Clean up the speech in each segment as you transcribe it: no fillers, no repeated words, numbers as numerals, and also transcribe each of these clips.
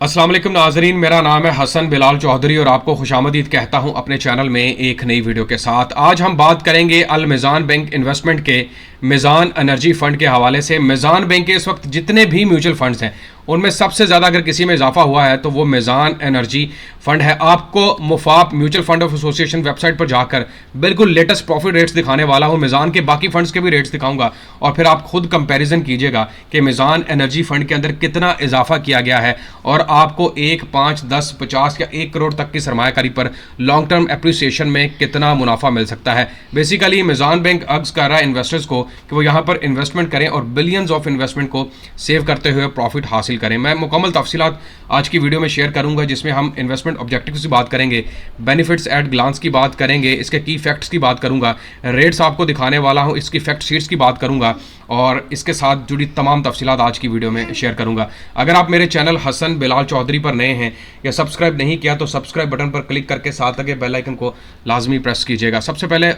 अस्सलाम वालेकुम नाजरीन, मेरा नाम है हसन बिलाल चौधरी और आपको खुशामदीद कहता हूं अपने चैनल में एक नई वीडियो के साथ। आज हम बात करेंगे अल मिज़ान बैंक इन्वेस्टमेंट के मिज़ान एनर्जी फ़ंड के हवाले से। मिज़ान बैंक के इस वक्त जितने भी म्यूचुअल फंड्स हैं उनमें सबसे ज़्यादा अगर किसी में इजाफा हुआ है तो वो मिज़ान एनर्जी फ़ंड है। आपको मुफाप mutual fund of association website पर जाकर बिल्कुल लेटेस्ट प्रॉफिट रेट्स दिखाने वाला हूँ। मिज़ान के बाकी फंड्स के भी रेट्स दिखाऊंगा और फिर आप खुद कंपैरिजन कीजिएगा कि मिज़ान एनर्जी फ़ंड के अंदर कितना इजाफा किया गया है और आपको 1, 5, 10, 50 या 1 करोड़ तक की सरमायाकारी पर लॉन्ग टर्म एप्रिसिएशन में कितना मुनाफा मिल सकता है। बेसिकली मिज़ान बैंक अर्ज कर रहा है इन्वेस्टर्स को कि वो यहाँ पर इन्वेस्टमेंट करें और बिलियंस ऑफ इन्वेस्टमेंट को सेव करते हुए प्रॉफिट हासिल करें। मैं मुकम्मल तफसीलात आज की वीडियो में शेयर करूंगा जिसमें हम इन्वेस्टमेंट ऑब्जेक्टिव्स की बात करेंगे, बेनिफिट्स एट ग्लांस की बात करेंगे, इसके की फैक्ट्स की बात करूंगा, रेट्स आपको दिखाने वाला हूं, इसकी फैक्ट शीट्स की बात करूंगा और इसके साथ जुड़ी तमाम तफसीलात आज की वीडियो में शेयर करूंगा। अगर आप मेरे चैनल हसन बिलाल चौधरी पर नए हैं या सब्सक्राइब नहीं किया तो सब्सक्राइब बटन पर क्लिक करके साथ लगे बेल आइकन को लाजमी प्रेस कीजिएगा। सबसे पहले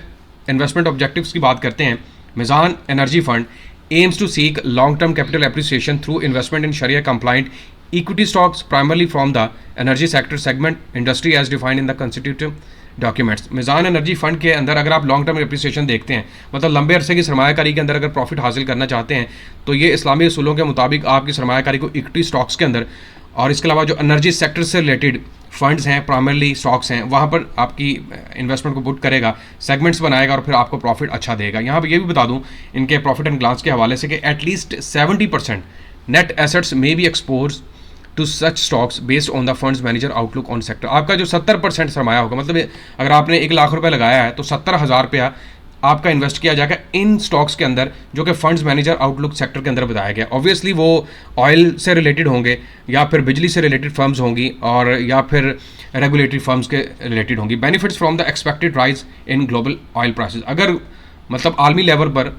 इन्वेस्टमेंट ऑब्जेक्टिव्स की बात करते हैं। Meezan energy fund aims to seek long-term capital appreciation through investment in Sharia-compliant equity stocks primarily from the energy sector segment industry as defined in the constitutive documents. Meezan energy fund के अंदर अगर आप long term appreciation देखते हैं, मतलब लंबे अरसे की सरमायाकारी के अंदर अगर प्रॉफिट हासिल करना चाहते हैं तो ये इस्लामी असूलों के मुताबिक आपकी सरमायाकारी को इक्विटी स्टॉक्स के अंदर और इसके अलावा जो एनर्जी सेक्टर से रिलेटेड फंड्स हैं, प्राइमरली स्टॉक्स हैं, वहाँ पर आपकी इन्वेस्टमेंट को पुट करेगा, सेगमेंट्स बनाएगा और फिर आपको प्रॉफिट अच्छा देगा। यहाँ पर ये भी बता दूँ इनके प्रॉफिट एंड ग्लांस के हवाले से कि एटलीस्ट 70% नेट एसेट्स में be expose to such stocks based on the funds manager outlook on sector. आपका जो 70% सरमाया होगा, मतलब अगर आपने 1 लाख रुपए लगाया है तो 70,000 रुपया आपका इन्वेस्ट किया जाएगा इन स्टॉक्स के अंदर जो कि फंड्स मैनेजर आउटलुक सेक्टर के अंदर बताया गया। ऑब्वियसली वो ऑयल से रिलेटेड होंगे या फिर बिजली से रिलेटेड फर्म्स होंगी और या फिर रेगुलेटरी फर्म्स के रिलेटेड होंगी। Benefits from the expected rise in global oil prices. अगर मतलब आलमी लेवल पर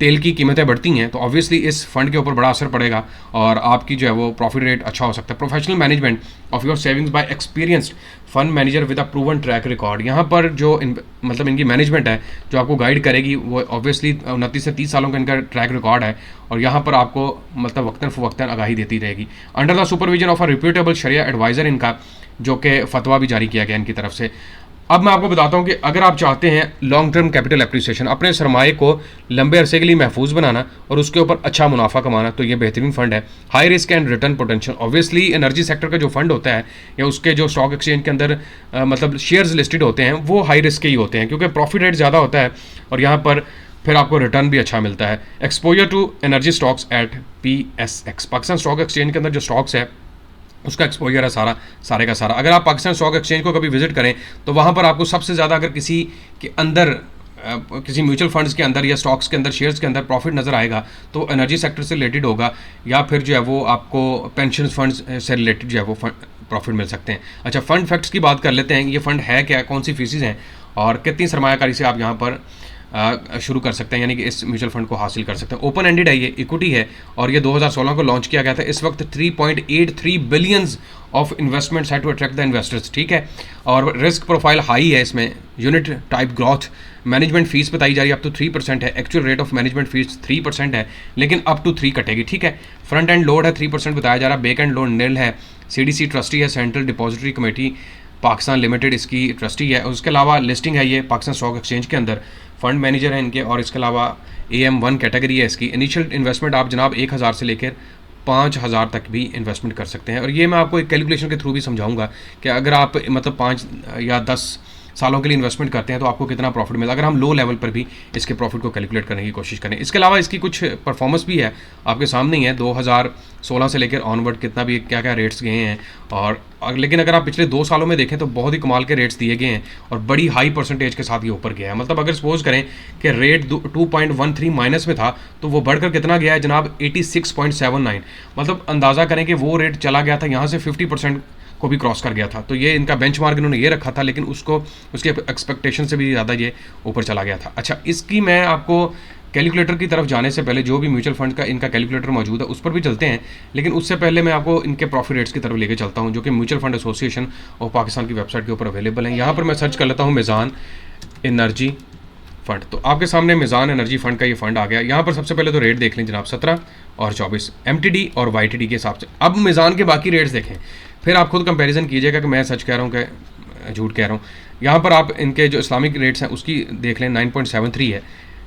तेल की कीमतें बढ़ती हैं तो ऑब्वियसली इस फंड के ऊपर बड़ा असर पड़ेगा और आपकी जो है वो प्रॉफिट रेट अच्छा हो सकता है। Professional management of your savings by experienced fund manager with a proven track record. यहाँ पर जो मतलब इनकी मैनेजमेंट है जो आपको गाइड करेगी वो ऑब्वियसली 29 से 30 सालों का इनका ट्रैक रिकॉर्ड है और यहाँ पर आपको मतलब वक्तन फ़वक्तन आगाही देती रहेगी। Under the supervision of a reputable Sharia advisor इनका जो कि फतवा भी जारी किया गया इनकी तरफ से। अब मैं आपको बताता हूँ कि अगर आप चाहते हैं लॉन्ग टर्म कैपिटल एप्रिसिएशन, अपने सरमाए को लंबे अरसे के लिए महफूज बनाना और उसके ऊपर अच्छा मुनाफा कमाना, तो ये बेहतरीन फंड है। High risk and return potential. Obviously energy sector का जो फंड होता है या उसके जो स्टॉक एक्सचेंज के अंदर मतलब शेयर्स लिस्टेड होते हैं वो हाई रिस्क के ही होते हैं क्योंकि प्रॉफिट रेट ज़्यादा होता है और यहाँ पर फिर आपको रिटर्न भी अच्छा मिलता है। Exposure to energy stocks at PSX, Pakistan stock exchange के अंदर जो स्टॉक्स है उसका एक्सपोजर है सारे का सारा। अगर आप पाकिस्तान स्टॉक एक्सचेंज को कभी विजिट करें तो वहाँ पर आपको सबसे ज़्यादा अगर किसी के अंदर किसी म्यूचुअल फंड्स के अंदर या स्टॉक्स के अंदर शेयर्स के अंदर प्रॉफिट नज़र आएगा तो एनर्जी सेक्टर से रिलेटेड होगा या फिर जो है वो आपको पेंशन फंड्स से रिलेटेड जो है वो प्रॉफिट मिल सकते हैं। अच्छा, फंड फैक्ट्स की बात कर लेते हैं। ये फंड है क्या, कौन सी फीसिस हैं और कितनी सरमायाकारी से आप यहाँ पर शुरू कर सकते हैं, यानी कि इस म्यूचुअल फंड को हासिल कर सकते हैं। ओपन एंडेड है, ये इक्विटी है और ये 2016 को लॉन्च किया गया था। इस वक्त 3.83 बिलियंस ऑफ इन्वेस्टमेंट्स है टू अट्रैक्ट द इन्वेस्टर्स, ठीक है। और रिस्क प्रोफाइल हाई है इसमें, unit type growth, management fees बताई जा रही है अप टू 3% है, actual rate of management fees 3% है लेकिन अप टू 3 कटेगी, ठीक है। फ्रंट एंड लोड है 3% बताया जा रहा है, बैक एंड लोड निल है। CDC ट्रस्टी है, central depository committee Pakistan limited इसकी ट्रस्टी है। उसके अलावा लिस्टिंग है ये पाकिस्तान स्टॉक एक्सचेंज के अंदर, फंड मैनेजर है इनके और इसके अलावा AM1 कैटेगरी है इसकी। इनिशियल इन्वेस्टमेंट आप जनाब 1,000 से लेकर 5,000 तक भी इन्वेस्टमेंट कर सकते हैं और ये मैं आपको एक कैलकुलेशन के थ्रू भी समझाऊंगा कि अगर आप मतलब 5 या 10 सालों के लिए इन्वेस्टमेंट करते हैं तो आपको कितना प्रॉफिट मिला, अगर हम लो लेवल पर भी इसके प्रॉफिट को कैलकुलेट करने की कोशिश करें। इसके अलावा इसकी कुछ परफॉर्मेंस भी है आपके सामने ही है, 2016 से लेकर ऑनवर्ड कितना भी क्या क्या रेट्स गए हैं और लेकिन अगर आप पिछले 2 सालों में देखें तो बहुत ही कमाल के रेट्स दिए गए हैं और बड़ी हाई परसेंटेज के साथ ये ऊपर गया है। मतलब अगर सपोज करें कि रेट 2.13 माइनस में था तो वो बढ़कर कितना गया है जनाब 86.79, मतलब अंदाज़ा करें कि वो रेट चला गया था यहाँ से 50% को भी क्रॉस कर गया था। तो ये इनका बेंचमार्क इन्होंने ये रखा था लेकिन उसको उसके एक्सपेक्टेशन से भी ज़्यादा ये ऊपर चला गया था। अच्छा, इसकी मैं आपको कैलकुलेटर की तरफ जाने से पहले जो भी म्यूचुअल फंड का इनका कैलकुलेटर मौजूद है उस पर भी चलते हैं, लेकिन उससे पहले मैं आपको इनके प्रॉफिट रेट्स की तरफ लेके चलता हूं जो कि म्यूचुअल फंड एसोसिएशन और पाकिस्तान की वेबसाइट के ऊपर अवेलेबल हैं। यहाँ पर मैं सर्च कर लेता हूँ मिज़ान एनर्जी फ़ंड। तो आपके सामने मिज़ान एनर्जी फ़ंड का ये फ़ंड आ गया। यहाँ पर सबसे पहले तो रेट देख लें जनाब, 17 और 24 MTD और YTD के हिसाब से। अब मिज़ान के बाकी रेट्स देखें, फिर आप खुद कंपैरिजन कीजिएगा कि मैं सच कह रहा हूँ कि झूठ कह रहा हूँ। यहाँ पर आप इनके जो इस्लामिक रेट्स हैं उसकी देख लें, 9.73 है।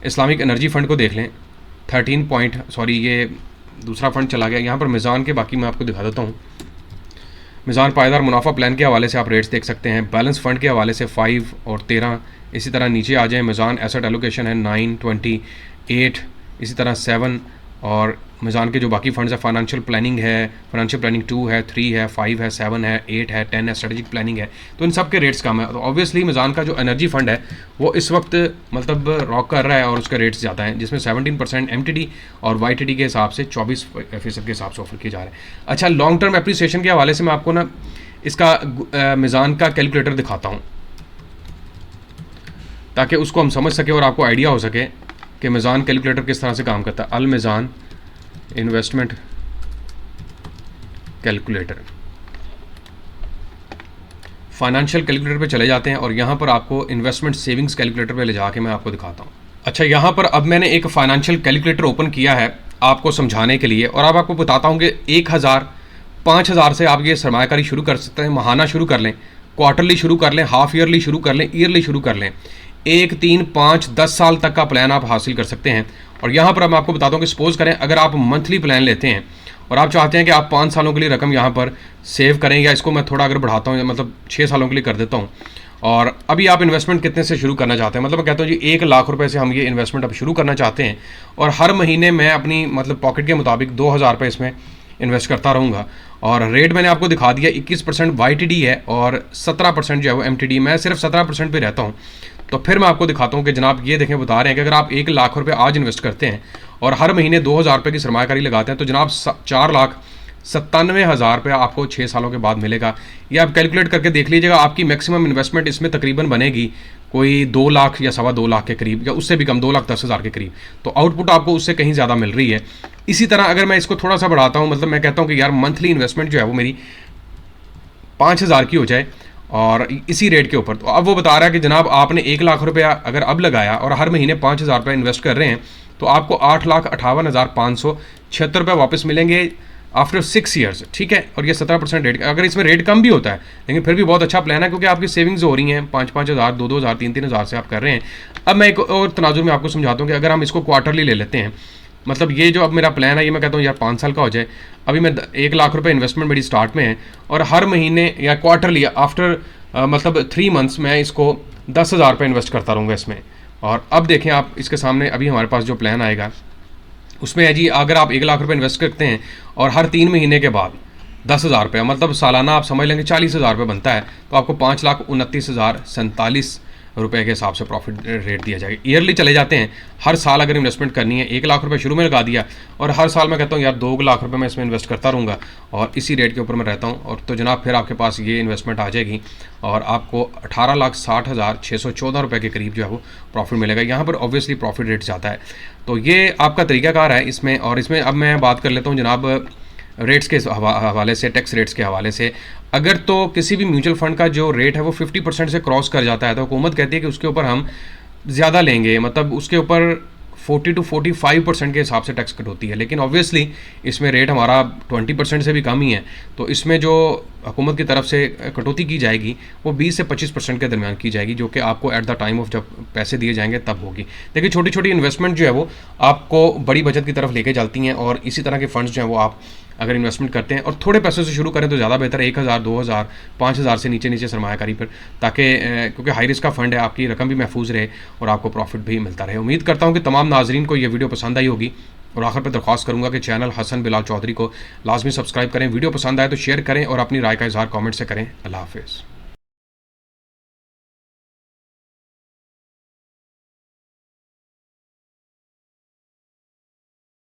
इस्लामिक एनर्जी फ़ंड को देख लें, 13 ये दूसरा फ़ंड चला गया। यहाँ पर मिज़ान के बाकी मैं आपको दिखा देता हूँ। मिज़ान पायदार मुनाफा प्लान के हवाले से आप रेट्स देख सकते हैं। बैलेंस फ़ंड के हवाले से 5 और 13। इसी तरह नीचे आ जाए, मिज़ान एसेट एलोकेशन है 9, 28, इसी तरह 7। और मिज़ान के जो बाकी फ़ंड्स है, फाइनेंशियल प्लानिंग है, फाइनेंशियल प्लानिंग 2 है, 3 है, 5 है, 7 है, 8 है, 10 है, स्ट्रेटजिक प्लानिंग है। तो इन सब के रेट्स कम है। तो ऑब्वियसली मिज़ान का जो एनर्जी फ़ंड है वो इस वक्त मतलब रॉक कर रहा है और उसके रेट्स ज़्यादा हैं, जिसमें 17% MTD और YTD के हिसाब से 24% के हिसाब से ऑफर किए जा रहे हैं। अच्छा, लॉन्ग टर्म एप्रिसिएशन के हवाले से मैं आपको ना इसका मिज़ान का कैलकुलेटर दिखाता हूँ ताकि उसको हम समझ सकें और आपको आइडिया हो सके कि मिज़ान कैलकुलेटर किस तरह से काम करता है। अल मिज़ान इन्वेस्टमेंट कैलकुलेटर, फाइनेंशियल कैलकुलेटर पे चले जाते हैं और यहाँ पर आपको इन्वेस्टमेंट सेविंग्स कैलकुलेटर पे ले जाके मैं आपको दिखाता हूँ। अच्छा, यहाँ पर अब मैंने एक फाइनेंशियल कैलकुलेटर ओपन किया है आपको समझाने के लिए, और अब आपको बताता हूँ कि 1000, 5000 से आप ये सरमायाकारी शुरू कर सकते हैं। माहाना शुरू कर लें, क्वार्टरली शुरू कर लें, हाफ ईयरली शुरू कर लें, ईयरली शुरू कर लें। 1, 3, 5, 10 साल तक का प्लान आप हासिल कर सकते हैं। और यहाँ पर मैं आपको बताता हूँ कि सपोज़ करें अगर आप मंथली प्लान लेते हैं और आप चाहते हैं कि आप 5 सालों के लिए रकम यहाँ पर सेव करें, या इसको मैं थोड़ा अगर बढ़ाता हूँ, मतलब 6 सालों के लिए कर देता हूँ, और अभी आप इन्वेस्टमेंट कितने से शुरू करना चाहते हैं, मतलब मैं कहता हूँ जी 1 लाख रुपए से हम ये इन्वेस्टमेंट अब शुरू करना चाहते हैं, और हर महीने मैं अपनी मतलब पॉकेट के मुताबिक 2000 रुपये इसमें इन्वेस्ट करता रहूँगा। और रेट मैंने आपको दिखा दिया, 21% YTD है और 17% जो है वो MTD। मैं सिर्फ 17% पे रहता हूँ। तो फिर मैं आपको दिखाता हूँ कि जनाब ये देखें, बता रहे हैं कि अगर आप 1 लाख रुपए आज इन्वेस्ट करते हैं और हर महीने 2000 रुपये की सरमायाकारी लगाते हैं तो जनाब 4,97,000 रुपये आपको 6 सालों के बाद मिलेगा। ये आप कैलकुलेट करके देख लीजिएगा, आपकी मैक्सिमम इन्वेस्टमेंट इसमें तकरीबन बनेगी कोई 2 लाख या 2.25 लाख के करीब, या उससे भी कम, 2,10,000 के करीब। तो आउटपुट आपको उससे कहीं ज़्यादा मिल रही है। इसी तरह अगर मैं इसको थोड़ा सा बढ़ाता हूँ, मतलब मैं कहता हूँ कि यार मंथली इन्वेस्टमेंट जो है वो मेरी 5000 की हो जाए और इसी रेट के ऊपर, तो अब वो बता रहा है कि जनाब आपने 1 लाख रुपया अगर अब लगाया और हर महीने 5000 रुपये इन्वेस्ट कर रहे हैं तो आपको 8,58,576 रुपये वापस मिलेंगे आफ्टर 6 ईयर्स। ठीक है, और ये 17% रेट, अगर इसमें रेट कम भी होता है लेकिन फिर भी बहुत अच्छा प्लान है, क्योंकि आपकी सेविंग्स हो रही हैं 5,000, 2,000, 3,000 से आप कर रहे हैं। अब मैं एक और तनाजुर में आपको समझाता हूँ कि अगर हम इसको क्वार्टरली ले लेते हैं, मतलब ये जो अब मेरा प्लान है ये मैं कहता हूँ यार 5 साल का हो जाए। अभी मैं 1 लाख रुपए इन्वेस्टमेंट मेरी स्टार्ट में है और हर महीने या क्वार्टरली आफ्टर मतलब 3 मंथ्स मैं इसको 10,000 रुपये इन्वेस्ट करता रहूँगा इसमें। और अब देखें आप इसके सामने अभी हमारे पास जो प्लान आएगा उसमें है जी, अगर आप 1 लाख रुपये इन्वेस्ट करते हैं और हर 3 महीने के बाद 10,000 रुपये, मतलब सालाना आप समझ लेंगे 40,000 रुपये बनता है, तो आपको 5,29,047 रुपए के हिसाब से प्रॉफिट रेट दिया जाएगा। ईयरली चले जाते हैं, हर साल अगर इन्वेस्टमेंट करनी है, 1 लाख रुपए शुरू में लगा दिया और हर साल मैं कहता हूँ यार 2 लाख रुपए मैं इसमें इन्वेस्ट करता रहूँगा और इसी रेट के ऊपर मैं रहता हूँ, और तो जनाब फिर आपके पास ये इन्वेस्टमेंट आ जाएगी और आपको 18,60,614 रुपये के करीब जो है वो प्रॉफिट मिलेगा। यहाँ पर ऑब्वियसली प्रॉफिट रेट ज़्यादा है। तो ये आपका तरीकाकार है इसमें। और इसमें अब मैं बात कर लेता हूँ जनाब रेट्स के हवाले से, टैक्स रेट्स के हवाले से। अगर तो किसी भी म्यूचुअल फंड का जो रेट है वो 50% से क्रॉस कर जाता है तो हुकूमत कहती है कि उसके ऊपर हम ज़्यादा लेंगे, मतलब उसके ऊपर 40 to 45% के हिसाब से टैक्स कट होती है। लेकिन ऑब्वियसली इसमें रेट हमारा 20% से भी कम ही है, तो इसमें जो हुकूमत की तरफ से कटौती की जाएगी वो 20 से 25% के दरमियान की जाएगी, जो कि आपको एट द टाइम ऑफ जब पैसे दिए जाएंगे तब होगी। देखिए छोटी छोटी इन्वेस्टमेंट जो है वो आपको बड़ी बचत की तरफ लेके चलती हैं, और इसी तरह के फंड्स जो हैं वो आप अगर इन्वेस्टमेंट करते हैं और थोड़े पैसों से शुरू करें तो ज़्यादा बेहतर है, 1,000, 2,000, 5,000 से नीचे नीचे सरमायाकारी पर, ताकि क्योंकि हाई रिस्क का फंड है, आपकी रकम भी महफूज रहे और आपको प्रॉफिट भी मिलता रहे। उम्मीद करता हूँ कि तमाम नाजरीन को ये वीडियो पसंद आई होगी, और आखिर पर दरख्वास्त करूँगा कि चैनल हसन बिलाल चौधरी को लाजमी सब्सक्राइब करें, वीडियो पसंद आए तो शेयर करें और अपनी राय का इजहार कमेंट से करें। अल्लाह हाफिज़।